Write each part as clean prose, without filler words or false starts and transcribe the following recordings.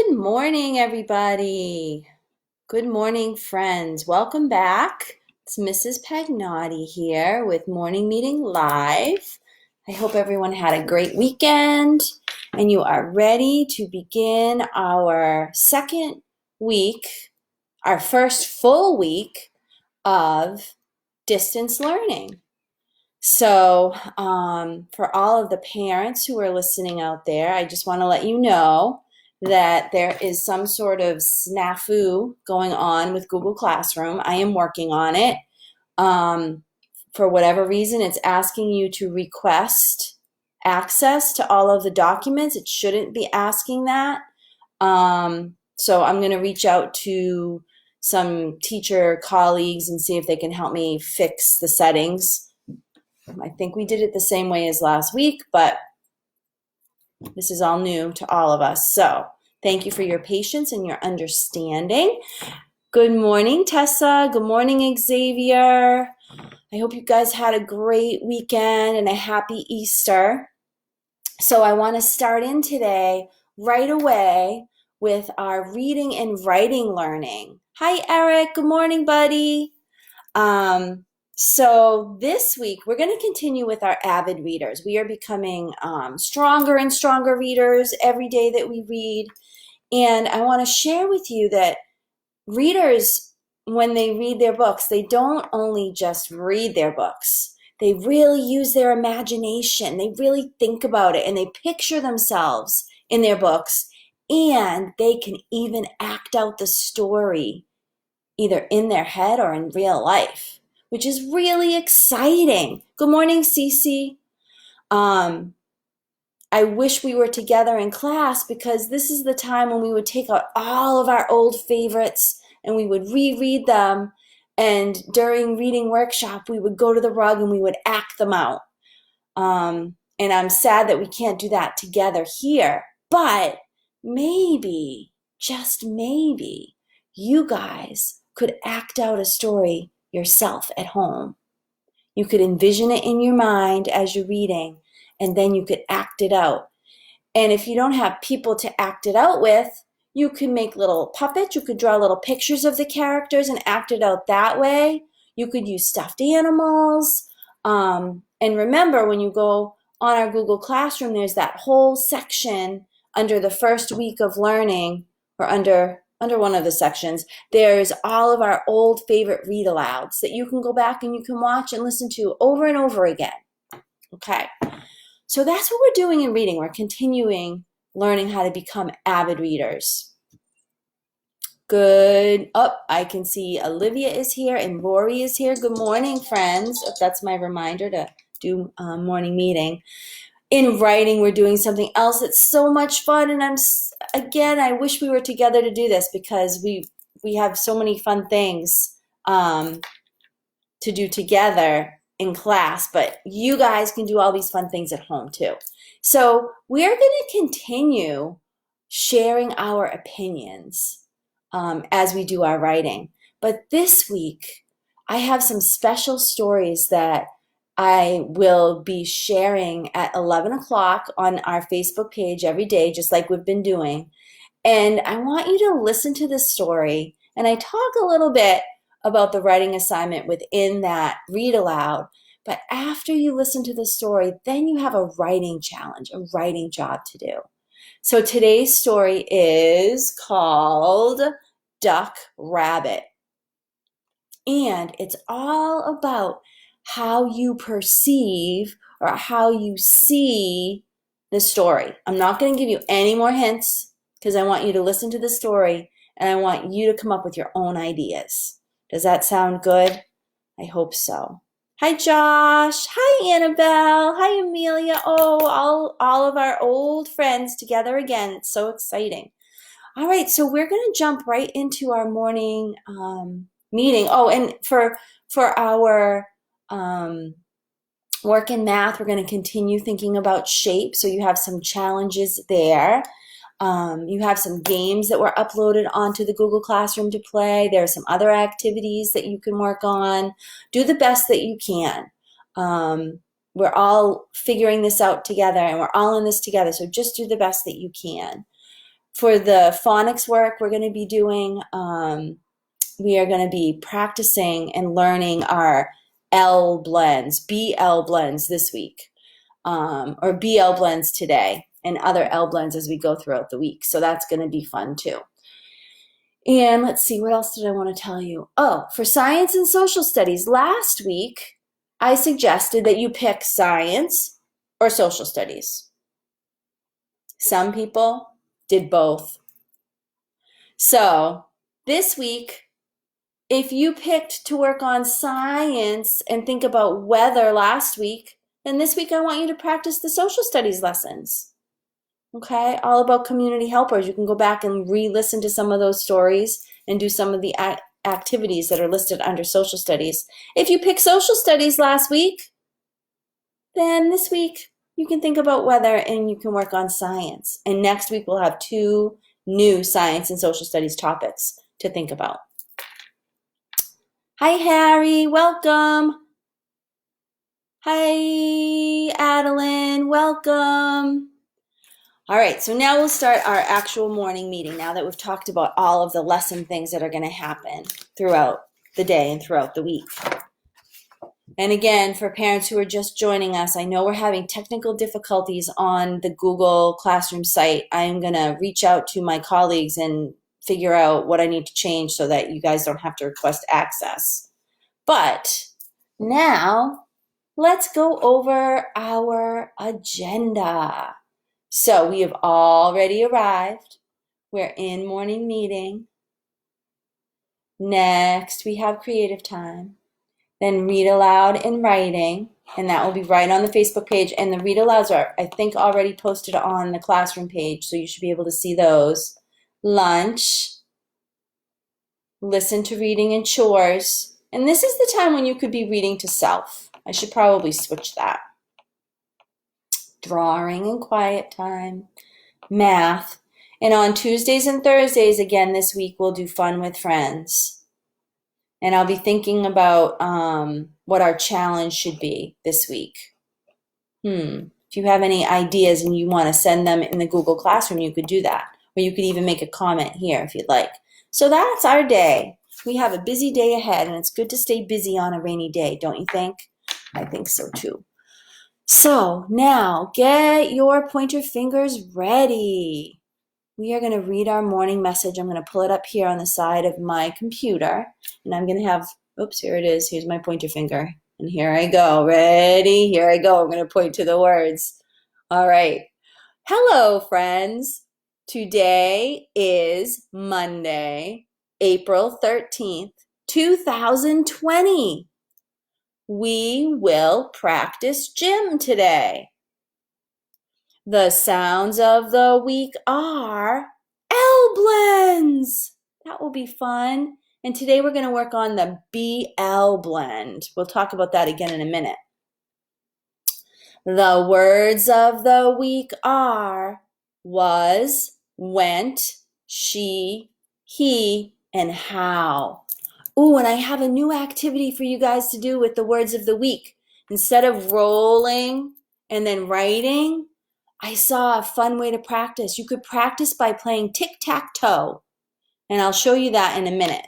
Good morning, everybody. Good morning, friends. Welcome back. It's Mrs. Pagnotti here with Morning Meeting Live. I hope everyone had a great weekend and you are ready to begin our second week, our first full week of distance learning. So, for all of the parents who are listening out there, I just want to let you know that there is some sort of snafu going on with Google Classroom. I am working on it. Um, for whatever reason, it's asking you to request access to all of the documents. It shouldn't be asking that. So I'm going to reach out to some teacher colleagues and see if they can help me fix the settings. I think we did it the same way as last week, but this is all new to all of us. So thank you for your patience and your understanding. Good morning, Tessa. Good morning, Xavier. I hope you guys had a great weekend and a happy Easter. So I want to start in today right away with our reading and writing learning. Hi, Eric. Good morning, buddy. So this week we're going to continue with our avid readers. We are becoming stronger and stronger readers every day that we read. And I want to share with you that readers, when they read their books, they don't only just read their books. They really use their imagination. They really think about it and they picture themselves in their books. And they can even act out the story either in their head or in real life, which is really exciting. Good morning, Cece. I wish we were together in class because this is the time when we would take out all of our old favorites and we would reread them. And during reading workshop, we would go to the rug and we would act them out. And I'm sad that we can't do that together here, but maybe, just maybe, you guys could act out a story yourself at home. You could envision it in your mind as you're reading, and then you could act it out. And if you don't have people to act it out with, you can make little puppets. You could draw little pictures of the characters and act it out that way. You could use stuffed animals. And remember, when you go on our Google Classroom, there's that whole section under the first week of learning, or under one of the sections, there's all of our old favorite read alouds that you can go back and you can watch and listen to over and over again. Okay, so that's what we're doing in reading. We're continuing learning how to become avid readers. Good. Oh, I can see Olivia is here and Rory is here. Good morning, friends. That's my reminder to do morning meeting. In writing, we're doing something else that's so much fun, and I wish we were together to do this because we have so many fun things to do together in class, but you guys can do all these fun things at home too. So we're going to continue sharing our opinions as we do our writing. But this week, I have some special stories that I will be sharing at 11 o'clock on our Facebook page every day, just like we've been doing. And I want you to listen to this story. And I talk a little bit about the writing assignment within that read aloud. But after you listen to the story, then you have a writing challenge, a writing job to do. So today's story is called Duck Rabbit. And it's all about how you perceive or how you see the story. I'm not going to give you any more hints because I want you to listen to the story and I want you to come up with your own ideas. Does that sound good? I hope so. Hi, Josh. Hi, Annabelle. Hi, Amelia. Oh, all of our old friends together again. It's so exciting. All right, so we're going to jump right into our morning meeting. Oh, and for our work in math, we're going to continue thinking about shape. So you have some challenges there. You have some games that were uploaded onto the Google Classroom to play. There are some other activities that you can work on. Do the best that you can. We're all figuring this out together and we're all in this together. So just do the best that you can. For the phonics work we're going to be doing, we are going to be practicing and learning our L blends, BL blends this week, or BL blends today, and other L blends as we go throughout the week. So that's going to be fun too. And let's see, what else did I want to tell you? Oh, for science and social studies, last week I suggested that you pick science or social studies. Some people did both. So this week, if you picked to work on science and think about weather last week, then this week I want you to practice the social studies lessons. Okay, all about community helpers. You can go back and re-listen to some of those stories and do some of the activities that are listed under social studies. If you picked social studies last week, then this week you can think about weather and you can work on science. And next week we'll have 2 new science and social studies topics to think about. Hi, Harry. Welcome. Hi, Adeline. Welcome. All right, so now we'll start our actual morning meeting now that we've talked about all of the lesson things that are going to happen throughout the day and throughout the week. And again, for parents who are just joining us, I know we're having technical difficulties on the Google Classroom site. I am going to reach out to my colleagues and figure out what I need to change so that you guys don't have to request access. But now let's go over our agenda. So we have already arrived. We're in morning meeting. Next, we have creative time. Then read aloud and writing, and that will be right on the Facebook page. And the read alouds are, I think, already posted on the classroom page, so you should be able to see those. Lunch, listen to reading and chores. And this is the time when you could be reading to self. I should probably switch that. Drawing and quiet time. Math. And on Tuesdays and Thursdays, again this week, we'll do fun with friends. And I'll be thinking about what our challenge should be this week. If you have any ideas and you want to send them in the Google Classroom, you could do that. Or you could even make a comment here if you'd like. So that's our day. We have a busy day ahead, and it's good to stay busy on a rainy day, don't you think? I think so too. So now get your pointer fingers ready. We are going to read our morning message. I'm going to pull it up here on the side of my computer. And I'm going to have, oops, here it is. Here's my pointer finger. And here I go. Ready? Here I go. I'm going to point to the words. All right. Hello, friends. Today is Monday, April 13th, 2020. We will practice gym today. The sounds of the week are L blends. That will be fun. And today we're going to work on the BL blend. We'll talk about that again in a minute. The words of the week are was, went, she, he, and how. Ooh, and I have a new activity for you guys to do with the words of the week. Instead of rolling and then writing, I saw a fun way to practice. You could practice by playing tic-tac-toe, and I'll show you that in a minute.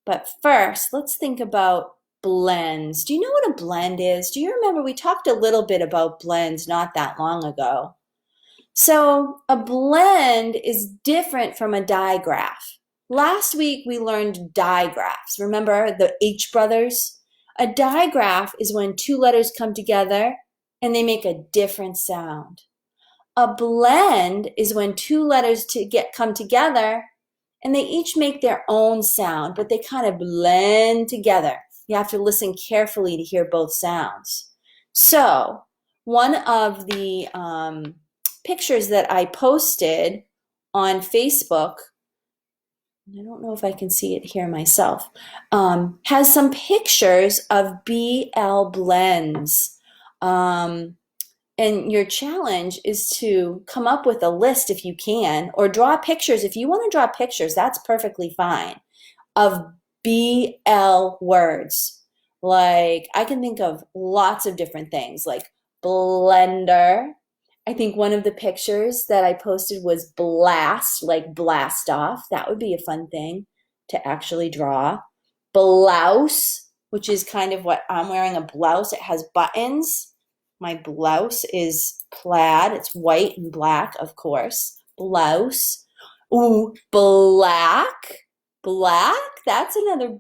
But first, let's think about blends. Do you know what a blend is? Do you remember we talked a little bit about blends not that long ago? So a blend is different from a digraph. Last week we learned digraphs. Remember the H brothers? A digraph is when 2 letters come together and they make a different sound. A blend is when 2 letters come together and they each make their own sound, but they kind of blend together. You have to listen carefully to hear both sounds. So one of the pictures that I posted on Facebook, I don't know if I can see it here myself, has some pictures of BL blends. And your challenge is to come up with a list if you can, or draw pictures. If you want to draw pictures, that's perfectly fine, of BL words. Like, I can think of lots of different things, like blender I think one of the pictures that I posted was blast, like blast off. That would be a fun thing to actually draw. Blouse, which is kind of what I'm wearing, a blouse. It has buttons. My blouse is plaid. It's white and black, of course. Blouse. Ooh, black. Black. That's another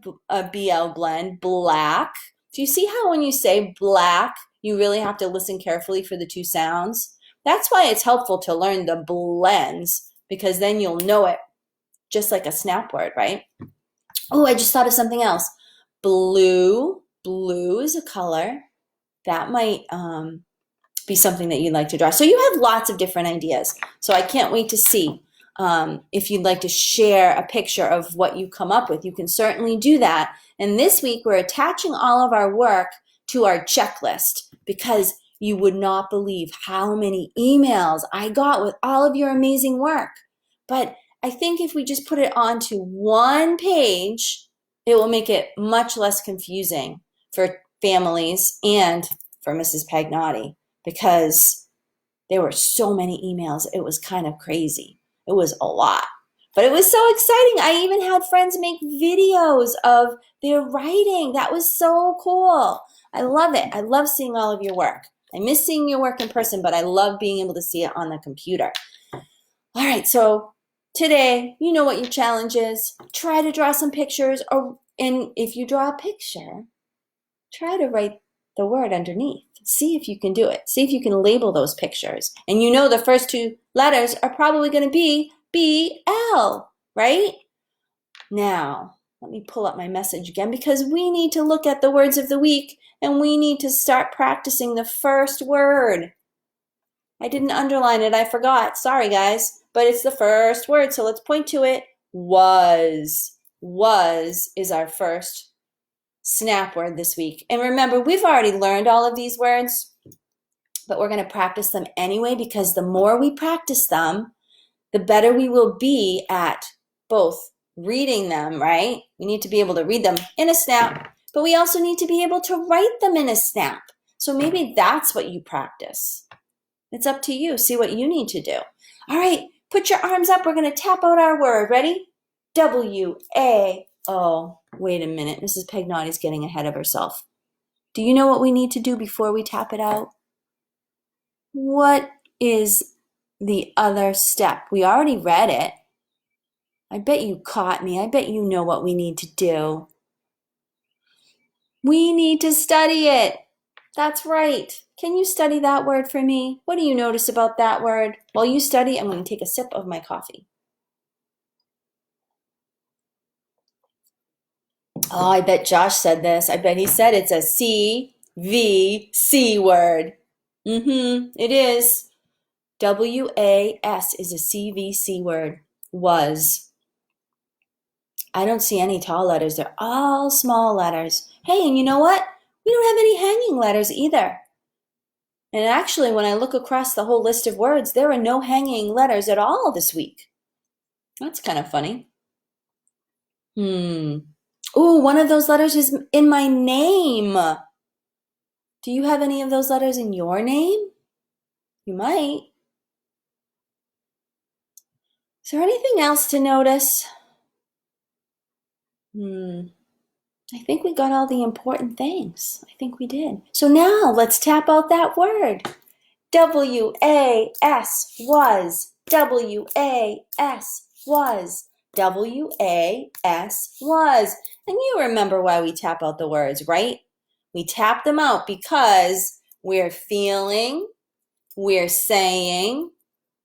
BL blend. Black. Do you see how when you say black, you really have to listen carefully for the two sounds? That's why it's helpful to learn the blends, because then you'll know it just like a snap word, right? Oh, I just thought of something else. Blue. Blue is a color. That might be something that you'd like to draw. So you have lots of different ideas. So I can't wait to see if you'd like to share a picture of what you come up with. You can certainly do that. And this week we're attaching all of our work to our checklist, because you would not believe how many emails I got with all of your amazing work. But I think if we just put it onto one page, it will make it much less confusing for families and for Mrs. Pagnotti, because there were so many emails. It was kind of crazy. It was a lot. But it was so exciting. I even had friends make videos of their writing. That was so cool. I love it. I love seeing all of your work. I miss seeing your work in person, but I love being able to see it on the computer. All right, so today, you know what your challenge is. Try to draw some pictures, and if you draw a picture, try to write the word underneath. See if you can do it. See if you can label those pictures. And you know the first two letters are probably going to be BL, right? Now, let me pull up my message again, because we need to look at the words of the week, and we need to start practicing the first word. I didn't underline it. I forgot. Sorry, guys. But it's the first word, so let's point to it. Was. Was is our first snap word this week. And remember, we've already learned all of these words, but we're going to practice them anyway, because the more we practice them, the better we will be at both reading them, right? We need to be able to read them in a snap, but we also need to be able to write them in a snap. So maybe that's what you practice. It's up to you. See what you need to do. All right, put your arms up. We're going to tap out our word. Ready? W-A. Oh, wait a minute. Mrs. Pagnotti's getting ahead of herself. Do you know what we need to do before we tap it out? What is the other step? We already read it. I bet you caught me. I bet you know what we need to do. We need to study it. That's right. Can you study that word for me? What do you notice about that word? While you study, I'm going to take a sip of my coffee. Oh, I bet Josh said this. I bet he said it's a CVC word. It is. WAS is a CVC word. Was. I don't see any tall letters. They're all small letters. Hey, and you know what? We don't have any hanging letters either. And actually, when I look across the whole list of words, there are no hanging letters at all this week. That's kind of funny. Ooh, one of those letters is in my name. Do you have any of those letters in your name? You might. Is there anything else to notice? I think we got all the important things. I think we did. So now let's tap out that word. W-A-S was. W-A-S was. W-A-S was. And you remember why we tap out the words, right? We tap them out because we're feeling, we're saying,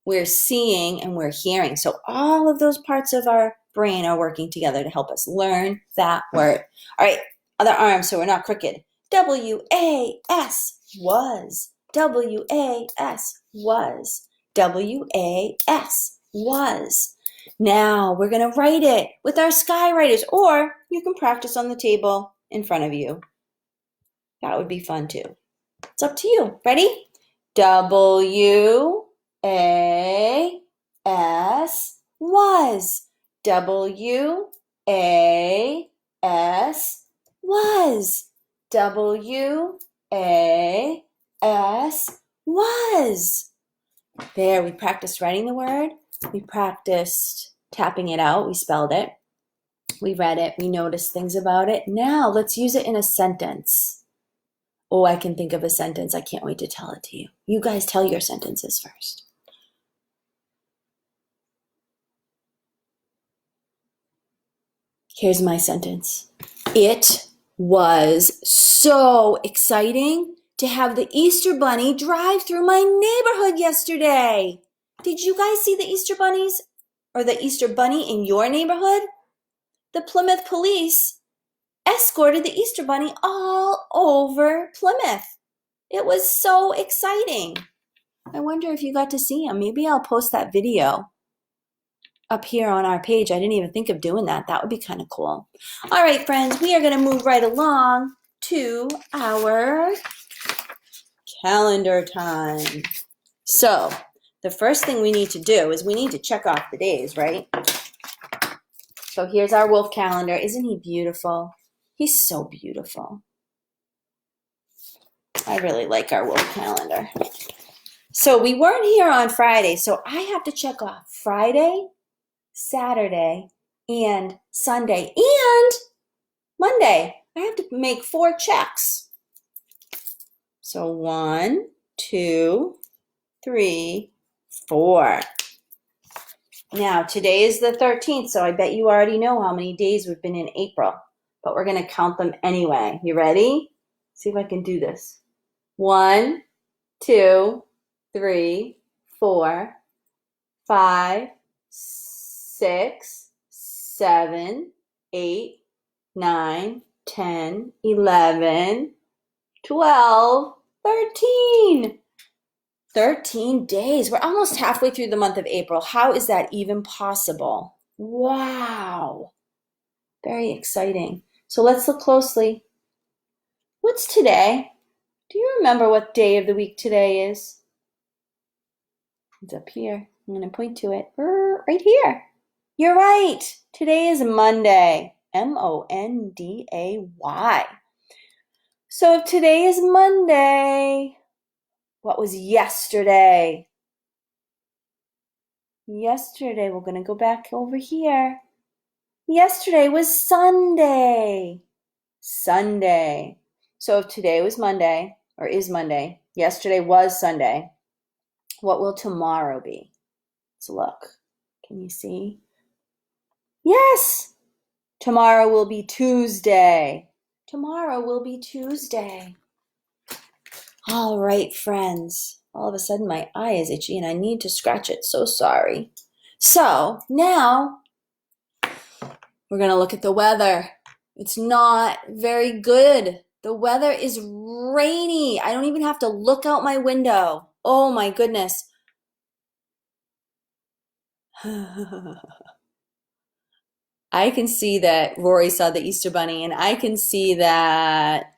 we're seeing, and we're hearing. So all of those parts of our brain are working together to help us learn that word. All right, other arm so we're not crooked. W-A-S was. W-A-S was. W-A-S was. Now we're going to write it with our skywriters, or you can practice on the table in front of you. That would be fun too. It's up to you. Ready? W-A-S was. W-A-S was. W-A-S was. There, we practiced writing the word. We practiced tapping it out. We spelled it. We read it. We noticed things about it. Now let's use it in a sentence. Oh, I can think of a sentence. I can't wait to tell it to you. You guys tell your sentences first. Here's my sentence. It was so exciting to have the Easter Bunny drive through my neighborhood yesterday. Did you guys see the Easter Bunnies or the Easter Bunny in your neighborhood? The Plymouth police escorted the Easter Bunny all over Plymouth. It was so exciting. I wonder if you got to see him. Maybe I'll post that video up here on our page. I didn't even think of doing that. That would be kind of cool. All right, friends, we are going to move right along to our calendar time. So the first thing we need to do is we need to check off the days, right? So here's our wolf calendar. Isn't he beautiful? He's so beautiful. I really like our wolf calendar. So we weren't here on Friday, so I have to check off Friday, Saturday, and Sunday, and Monday. I have to make 4 checks. So 1, 2, 3, 4. Now, today is the 13th, so I bet you already know how many days we've been in April, but we're going to count them anyway. You ready? See if I can do this. 1, 2, 3, 4, 5, 6, 7, 8, 9, 10, 11, 12, 13. 13 days. We're almost halfway through the month of April. How is that even possible? Wow. Very exciting. So let's look closely. What's today? Do you remember what day of the week today is? It's up here. I'm going to point to it. Right here. You're right. Today is Monday. Monday. So if today is Monday, what was yesterday? Yesterday, we're going to go back over here. Yesterday was Sunday. Sunday. So if today was Monday, or is Monday, yesterday was Sunday, what will tomorrow be? Let's look. Can you see? Yes! Tomorrow will be Tuesday. Tomorrow will be Tuesday. All right, friends. All of a sudden, my eye is itchy and I need to scratch it. So sorry. So now we're going to look at the weather. It's not very good. The weather is rainy. I don't even have to look out my window. Oh my goodness. I can see that Rory saw the Easter Bunny, and I can see that,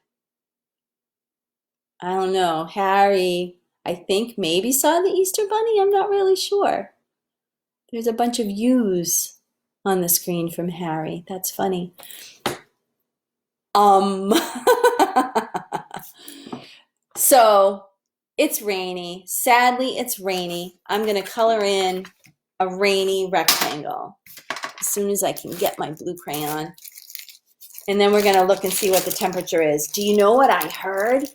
I don't know, Harry, I think maybe saw the Easter Bunny. I'm not really sure. There's a bunch of U's on the screen from Harry. That's funny. So it's rainy. Sadly, it's rainy. I'm going to color in a rainy rectangle as soon as I can get my blue crayon. And then we're going to look and see what the temperature is. Do you know what I heard?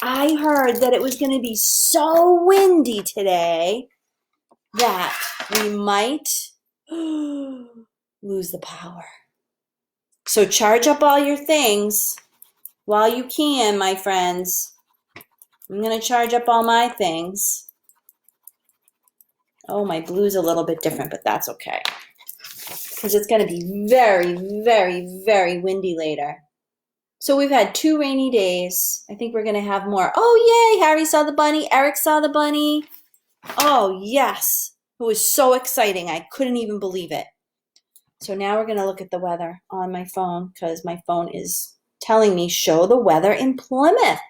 I heard that it was going to be so windy today that we might lose the power. So charge up all your things while you can, my friends. I'm going to charge up all my things. Oh, my blue's a little bit different, but that's okay. Because it's going to be very, very, very windy later. So we've had 2 rainy days. I think we're going to have more. Oh, yay! Harry saw the bunny. Eric saw the bunny. Oh, yes. It was so exciting. I couldn't even believe it. So now we're going to look at the weather on my phone because my phone is telling me show the weather in Plymouth.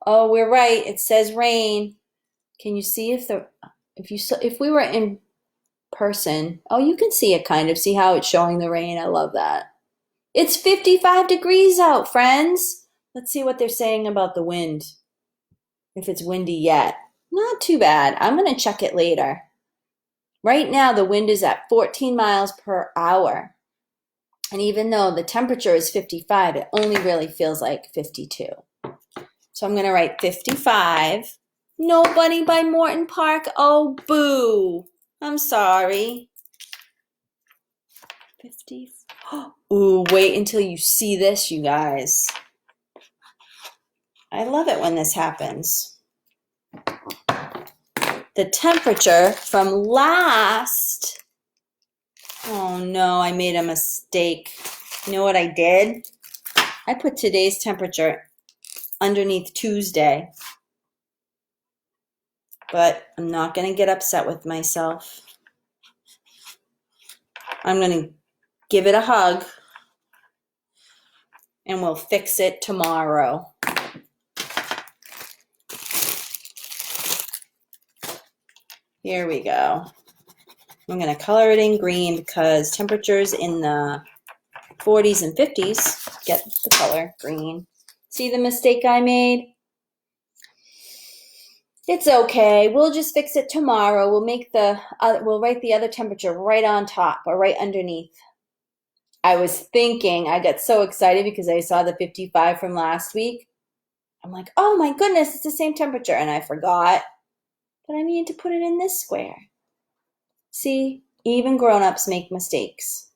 Oh, we're right. It says rain. Can you see if we were in person? Oh, you can see it kind of. See how it's showing the rain? I love that. It's 55 degrees out, friends. Let's see what they're saying about the wind. If it's windy yet. Not too bad. I'm going to check it later. Right now, the wind is at 14 miles per hour. And even though the temperature is 55, it only really feels like 52. So I'm going to write 55. Nobody by Morton Park. Oh, boo. I'm sorry. 50. Ooh, wait until you see this, you guys. I love it when this happens. The temperature from last. Oh no, I made a mistake. You know what I did? I put today's temperature underneath Tuesday. But I'm not going to get upset with myself. I'm going to give it a hug and we'll fix it tomorrow. Here we go. I'm going to color it in green because temperatures in the 40s and 50s get the color green. See the mistake I made? It's okay. We'll just fix it tomorrow. We'll write the other temperature right on top or right underneath. I was thinking, I got so excited because I saw the 55 from last week. I'm like, oh my goodness, it's the same temperature. And I forgot that I needed to put it in this square. See, even grown-ups make mistakes.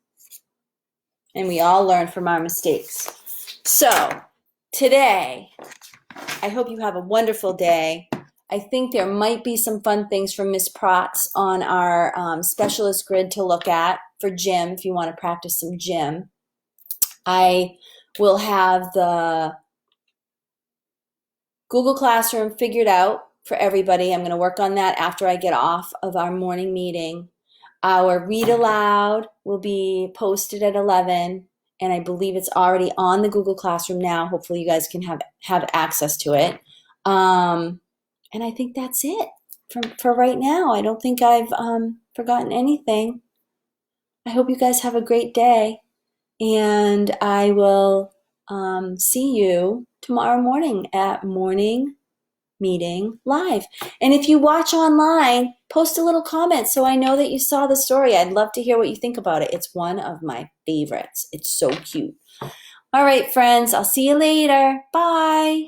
And we all learn from our mistakes. So today, I hope you have a wonderful day. I think there might be some fun things from Miss Protz on our specialist grid to look at for gym if you want to practice some gym. I will have the Google Classroom figured out for everybody. I'm going to work on that after I get off of our morning meeting. Our read aloud will be posted at 11, and I believe it's already on the Google Classroom now. Hopefully you guys can have access to it. And I think that's it for right now. I don't think I've forgotten anything. I hope you guys have a great day, and I will see you tomorrow morning at Morning Meeting Live. And if you watch online, post a little comment so I know that you saw the story. I'd love to hear what you think about it. It's one of my favorites. It's so cute. All right, friends, I'll see you later. Bye.